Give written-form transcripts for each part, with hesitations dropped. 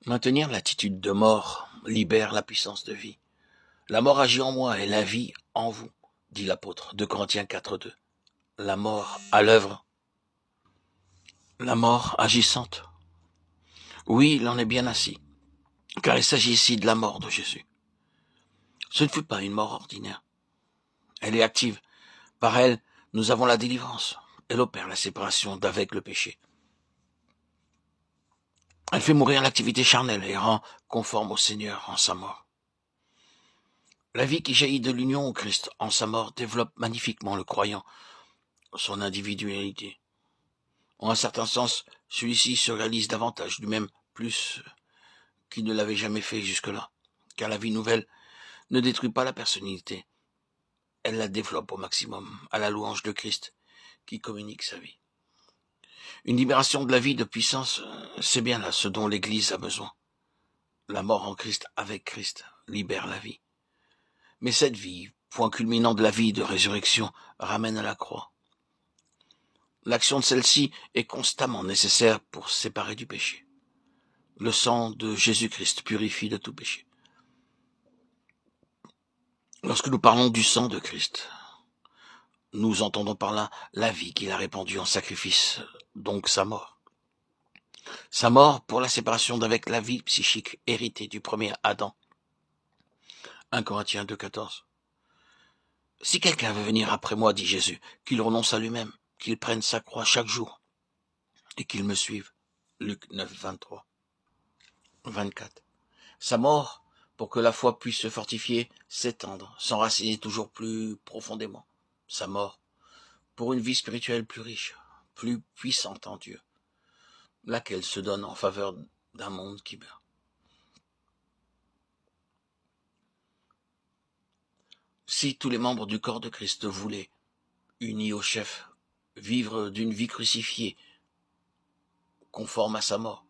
Maintenir l'attitude de mort libère la puissance de vie. La mort agit en moi et la vie en vous, dit l'apôtre, 2 Corinthiens 4:2. La mort à l'œuvre, la mort agissante. Oui, il en est bien ainsi, car il s'agit ici de la mort de Jésus. Ce ne fut pas une mort ordinaire. Elle est active. Par elle, nous avons la délivrance. Elle opère la séparation d'avec le péché. Elle fait mourir l'activité charnelle et rend conforme au Seigneur en sa mort. La vie qui jaillit de l'union au Christ en sa mort développe magnifiquement le croyant, son individualité. En un certain sens, celui-ci se réalise davantage lui-même, plus qu'il ne l'avait jamais fait jusque-là, car la vie nouvelle ne détruit pas la personnalité, elle la développe au maximum, à la louange de Christ, qui communique sa vie. Une libération de la vie de puissance, c'est bien là ce dont l'Église a besoin. La mort en Christ avec Christ libère la vie. Mais cette vie, point culminant de la vie de résurrection, ramène à la croix. L'action de celle-ci est constamment nécessaire pour séparer du péché. Le sang de Jésus-Christ purifie de tout péché. Lorsque nous parlons du sang de Christ, nous entendons par là la vie qu'il a répandue en sacrifice, donc sa mort. Sa mort pour la séparation d'avec la vie psychique héritée du premier Adam. 1 Corinthiens 2,14. Si quelqu'un veut venir après moi, dit Jésus, qu'il renonce à lui-même, qu'il prenne sa croix chaque jour et qu'il me suive. Luc 9, 23. 24. Sa mort pour que la foi puisse se fortifier, s'étendre, s'enraciner toujours plus profondément. Sa mort pour une vie spirituelle plus riche, plus puissante en Dieu, laquelle se donne en faveur d'un monde qui meurt. Si tous les membres du corps de Christ voulaient, unis au chef, vivre d'une vie crucifiée, conforme à sa mort,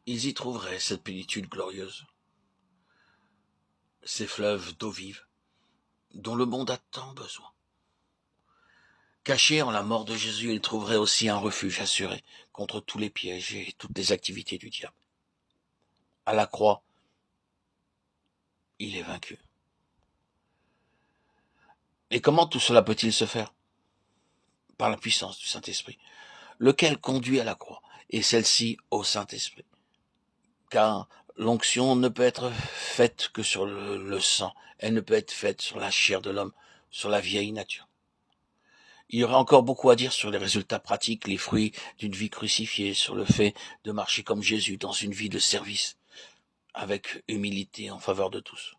ils y trouveraient cette plénitude glorieuse. Ces fleuves d'eau vive, dont le monde a tant besoin. Cachés en la mort de Jésus, ils trouveraient aussi un refuge assuré contre tous les pièges et toutes les activités du diable. À la croix, il est vaincu. Et comment tout cela peut-il se faire? Par la puissance du Saint-Esprit, lequel conduit à la croix, et celle-ci au Saint-Esprit. Car l'onction ne peut être faite que sur le sang, elle ne peut être faite sur la chair de l'homme, sur la vieille nature. Il y aurait encore beaucoup à dire sur les résultats pratiques, les fruits d'une vie crucifiée, sur le fait de marcher comme Jésus dans une vie de service, avec humilité en faveur de tous.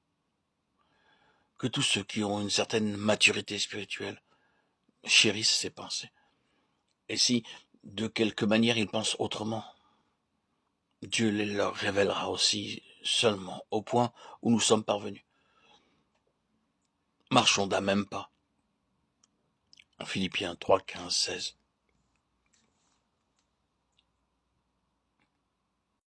Que tous ceux qui ont une certaine maturité spirituelle chérissent ces pensées. Et si, de quelque manière, ils pensent autrement, Dieu les leur révélera aussi seulement au point où nous sommes parvenus. Marchons d'un même pas. Philippiens 3, 15, 16.